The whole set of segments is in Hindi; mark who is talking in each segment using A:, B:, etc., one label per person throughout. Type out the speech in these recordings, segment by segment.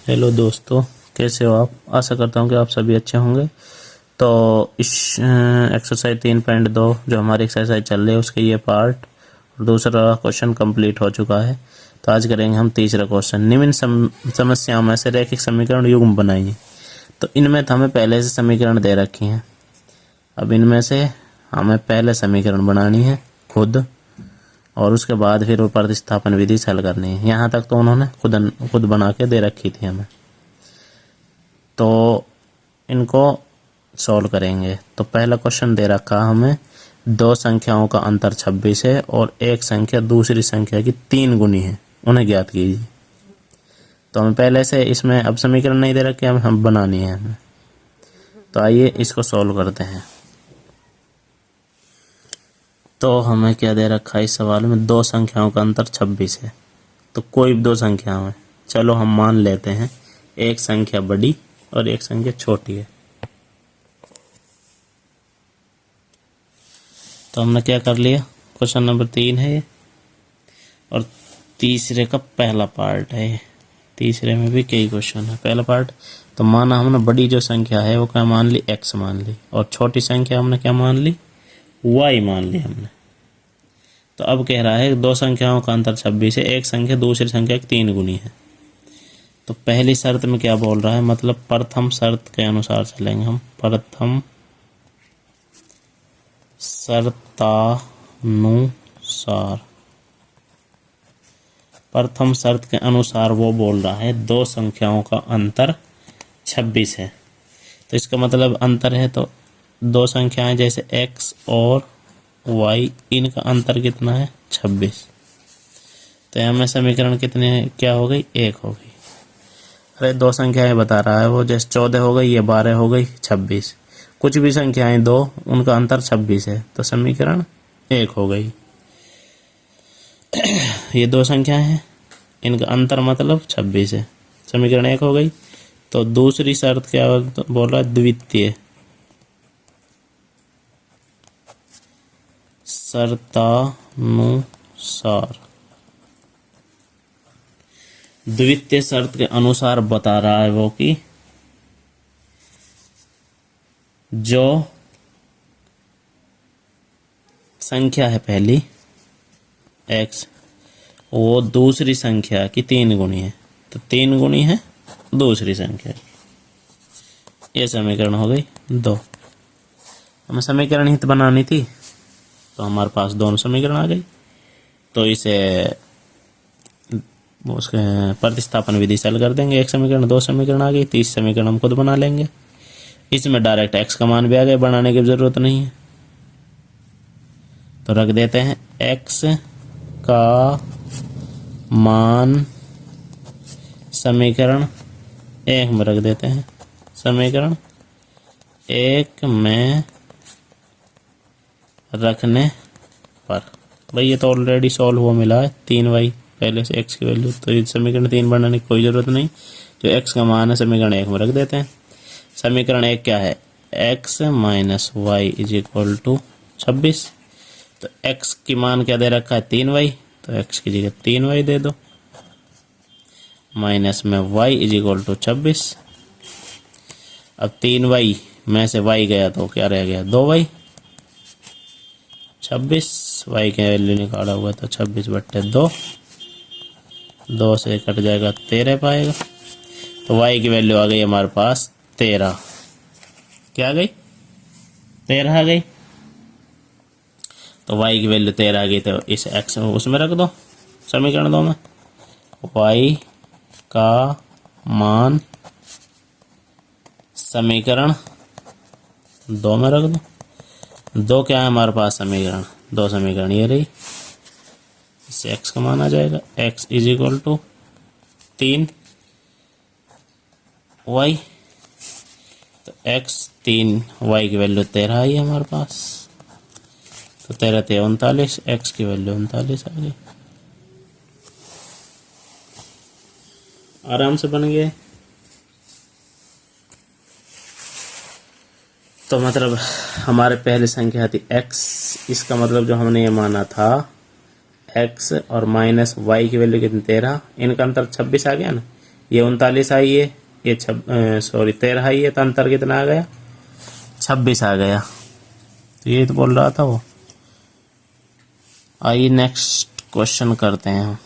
A: हेलो दोस्तों, कैसे हो आप। आशा करता हूँ कि आप सभी अच्छे होंगे। तो इस एक्सरसाइज 3.2 जो हमारी एक्सरसाइज चल रही है उसके ये पार्ट और दूसरा क्वेश्चन कंप्लीट हो चुका है। तो आज करेंगे हम तीसरा क्वेश्चन। निम्न समस्याओं में से रैखिक समीकरण युग्म बनाइए। तो इनमें तो हमें पहले से समीकरण दे रखी हैं। अब इनमें से हमें पहले समीकरण बनानी है खुद, और उसके बाद फिर वो प्रतिस्थापन विधि से हल करनी है। यहाँ तक तो उन्होंने खुद बना के दे रखी थी हमें। तो इनको सॉल्व करेंगे। तो पहला क्वेश्चन दे रखा हमें, दो संख्याओं का अंतर 26 है और एक संख्या दूसरी संख्या की 3 गुनी है, उन्हें ज्ञात कीजिए। तो हमें पहले से इसमें अब समीकरण नहीं दे रखे, हम बनानी है हमें। तो आइए इसको सॉल्व करते हैं। तो हमें क्या दे रखा है इस सवाल में, दो संख्याओं का अंतर 26 है। तो कोई भी दो संख्या है, चलो हम मान लेते हैं एक संख्या बड़ी और एक संख्या छोटी है। तो हमने क्या कर लिया, क्वेश्चन नंबर 3 है ये, और तीसरे का पहला पार्ट है ये। तीसरे में भी कई क्वेश्चन है। पहला पार्ट तो माना हमने बड़ी जो संख्या है वो क्या मान ली, x मान ली, और छोटी संख्या हमने क्या मान ली, y मान ली हमने। तो अब कह रहा है दो संख्याओं का अंतर 26 है, एक संख्या दूसरी संख्या की 3 गुनी है। तो पहली शर्त में क्या बोल रहा है, मतलब प्रथम शर्त के अनुसार चलेंगे हम। प्रथम शर्तानुसार, प्रथम शर्त के अनुसार वो बोल रहा है दो संख्याओं का अंतर 26 है। तो इसका मतलब अंतर है, तो दो संख्याएं जैसे x और y, इनका अंतर कितना है, 26। तो यहाँ में समीकरण कितने क्या हो गई, 1 हो गई। अरे दो संख्याएं बता रहा है वो, जैसे 14 हो गई, ये 12 हो गई, 26। कुछ भी संख्याएं दो, उनका अंतर 26 है, तो समीकरण 1 हो गई। ये दो संख्याएं हैं, इनका अंतर मतलब 26 है, समीकरण 1 हो गई। तो दूसरी शर्त क्या बोल रहा है, द्वितीय शर्तानुसार, द्वितीय शर्त के अनुसार बता रहा है वो कि जो संख्या है पहली x, वो दूसरी संख्या की 3 गुनी है। तो 3 गुनी है दूसरी संख्या की। ये समीकरण हो गई 2। हमें समीकरण हित बनानी थी, तो हमारे पास दोनों समीकरण आ गई। तो इसे उसके प्रतिस्थापन विधि से हल कर देंगे। एक समीकरण, दो समीकरण आ गई, तीसरा समीकरण हम खुद बना लेंगे। इसमें डायरेक्ट x का मान भी आ गया, बनाने की जरूरत नहीं है। तो रख देते हैं x का मान समीकरण 1 में रख देते हैं। समीकरण 1 में रखने पर, भाई ये तो ऑलरेडी सॉल्व हुआ मिला है, 3y पहले से x की वैल्यू। तो ये समीकरण 3 बनाने की कोई ज़रूरत नहीं, जो x का मान है समीकरण 1 में रख देते हैं। समीकरण 1 क्या है, x minus y is equal to 26। तो x की मान क्या दे रखा है, 3y, तो x की जगह 3y दे दो, माइनस में y इज इक्वल टू 26। अब 3y में से y गया तो क्या रह गया, 2y। 26 y की वैल्यू निकाला हुआ तो 26/2, 2 से कट जाएगा 13 पाएगा। तो y की वैल्यू आ गई हमारे पास 13। क्या आ गई, 13 आ गई। तो y की वैल्यू 13 आ गई, तो इस x उसमें रख दो, समीकरण 2 में। y का मान समीकरण 2 में रख दो। 2 क्या है हमारे पास, समीकरण 2 समीकरण ये रही, इससे x का मान आ जाएगा, x is equal to 3y। तो x 3y की वैल्यू 13 आई है हमारे पास। तो 13 × 39, x की वैल्यू 39 आ गई। आराम से बन गए। तो मतलब हमारे पहली संख्या थी x, इसका मतलब जो हमने ये माना था x और माइनस y की वैल्यू कितनी, 13, इनका अंतर 26 आ गया ना। ये 39 आई है, ये 13 आई है, तो अंतर कितना आ गया? 26 आ गया। तो ये तो बोल रहा था वो। आइए नेक्स्ट क्वेश्चन करते हैं हम।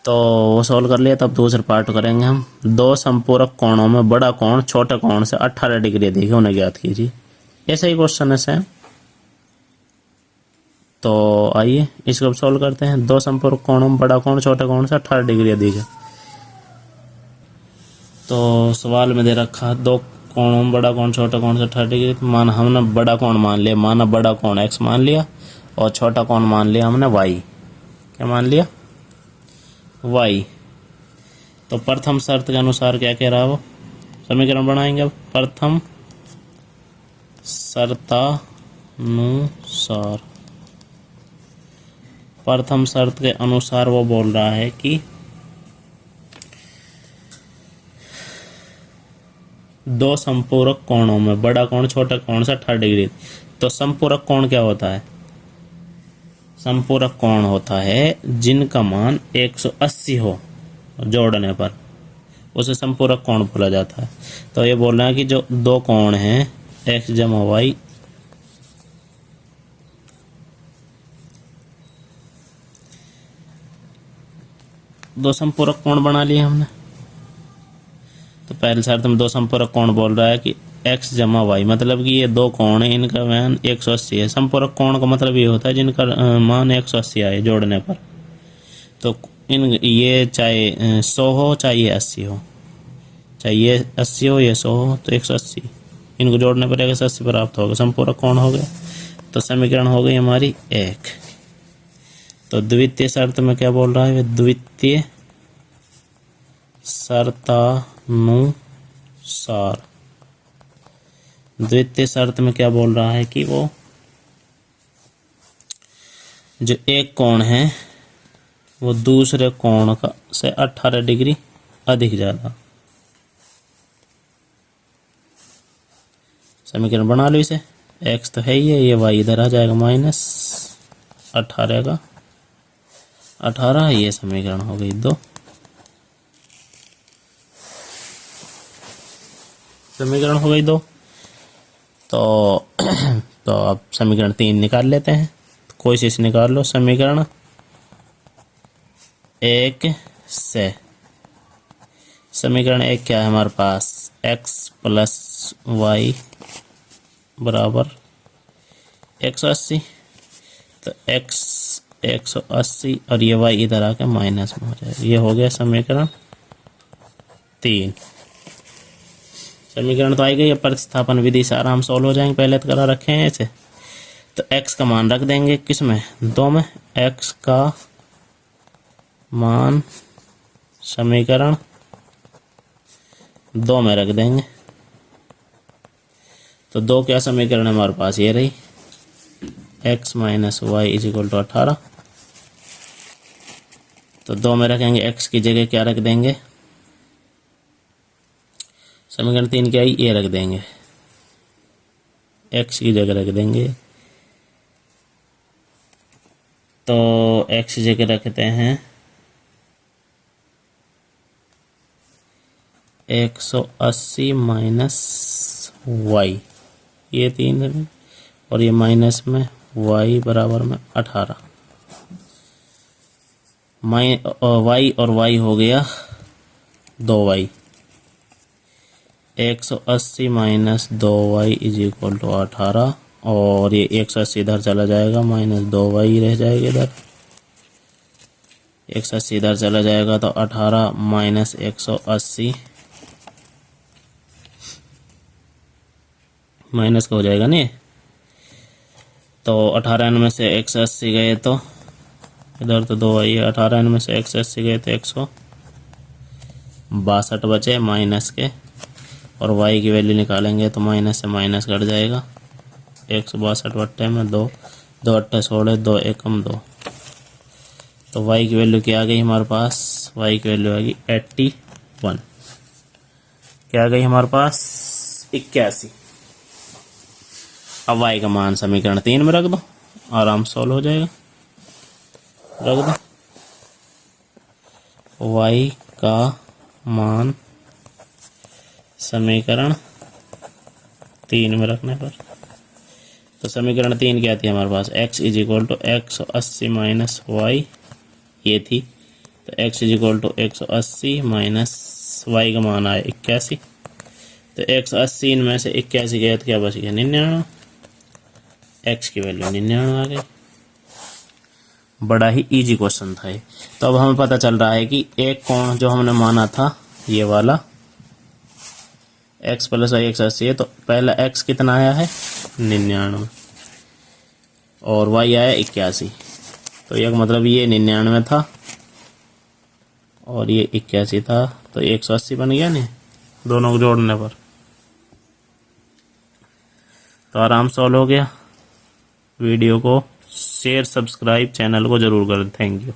A: तो वो सॉल्व कर लिया, तब दूसरे पार्ट करेंगे हम। दो संपूरक कोणों में बड़ा कोण छोटे कोण से 18 डिग्री देखे, उन्हें ज्ञात कीजिए। ऐसा ही क्वेश्चन है सेम। तो आइए इसको सॉल्व करते हैं। दो संपूरक कोणों में बड़ा कोण छोटे कोण से 18 डिग्री अधिक है। तो सवाल में दे रखा दो कोणों में बड़ा कोण छोटा कोण से 18 डिग्री। तो मान हमने बड़ा कोण मान लिया, माना बड़ा कोण x मान लिया, और छोटा कोण मान लिया हमने y। क्या मान लिया? y। तो प्रथम शर्त के अनुसार क्या कह रहा है वो? समीकरण बनाएंगे अब। प्रथम शर्तानुसार, प्रथम शर्त के अनुसार वो बोल रहा है कि दो संपूरक कोणों में बड़ा कोण छोटा कोण से 18 डिग्री। तो संपूरक कोण क्या होता है? संपूरक कोण होता है जिनका मान 180 हो जोड़ने पर, उसे संपूरक कोण बोला जाता है। तो ये बोल रहा है कि जो दो कोण हैं x जमा y, दो संपूरक कोण बना लिए हमने। तो पहले शर्त में दो संपूरक कोण बोल रहा है कि x जमा y, मतलब कि ये दो कोण है, इनका मान 180 है। संपूरक कोण का मतलब ये होता है जिनका मान 180 आए जोड़ने पर। तो ये चाहे 100 हो चाहे ये 80 हो, चाहे ये 80 हो ये 100 हो, तो 180 इनको जोड़ने पर 180 प्राप्त होगा, संपूरक कोण हो गया। तो समीकरण हो गई हमारी 1। तो द्वितीय शर्त में क्या बोल रहा है? द्वितीय शर्तानुसार, द्वितीय शर्त में क्या बोल रहा है कि वो जो एक कोण है वो दूसरे कोण का से 18 डिग्री अधिक ज्यादा। समीकरण बना लो इसे। x तो है ही है, ये y इधर आ जाएगा माइनस 18 का 18, ये समीकरण हो गई 2। समीकरण हो गई 2। तो अब समीकरण 3 निकाल लेते हैं। तो कोशिश निकाल लो समीकरण 1 से। समीकरण 1 क्या है हमारे पास? x प्लस वाई बराबर 180। तो x 180 और ये y इधर आके माइनस में हो जाएगा। ये हो गया समीकरण 3। समीकरण तो आई गई। प्रतिस्थापन विधि से आराम सॉल्व हो जाएंगे, पहले तो करा रखे हैं ऐसे। तो x का मान रख देंगे किस में? 2 में। x का मान समीकरण 2 में रख देंगे। तो 2 क्या समीकरण है हमारे पास? ये रही x minus y is equal to 18। तो 2 में रखेंगे, x की जगह क्या रख देंगे? समीकरण 3 क्या है? ये रख देंगे, x की जगह रख देंगे। तो x की जगह रखते हैं 180 माइनस वाई, ये 3 और ये माइनस में y बराबर में 18। y और y हो गया 2y। 180 minus 2y is equal to 18, और ये 180 इधर चला जाएगा, माइनस 2y रह जाएगा इधर। 180 इधर चला जाएगा तो 18 माइनस 180 माइनस का हो जाएगा नहीं। तो 18 में से 180 गए तो इधर तो 2y है, 18 में से 180 गए तो 162 बचे माइनस के, और y की वैल्यू निकालेंगे तो माइनस से माइनस कट जाएगा। 162 बट्टे में 2, 2 अट्ठे 16, 2 एकम 2। तो y की वैल्यू क्या आ गई हमारे पास? y की वैल्यू आ गई 81। क्या आ गई हमारे पास? 81। अब y का मान समीकरण 3 में रख दो, आराम सॉल्व हो जाएगा। रख दो। y का मान समीकरण 3 में रखने पर। तो समीकरण 3 क्या थी हमारे पास, x is equal to 180 minus y, ये थी। तो x is equal to 180 minus y का मान आया 81। तो 180 इनमें से 81 गया तो क्या बच गया 99, x की वैल्यू 99 आ गई। बड़ा ही इजी क्वेश्चन था ये। तो अब हमें पता चल रहा है कि एक कोण जो हमने माना था ये वाला x प्लस वाई 180 है, तो पहला x कितना आया है 99 और y आया 81। तो एक मतलब ये 99 था और ये 81 था, तो 180 बन गया नहीं दोनों को जोड़ने पर। तो आराम सॉल्व हो गया। वीडियो को शेयर सब्सक्राइब चैनल को जरूर करें। Thank you.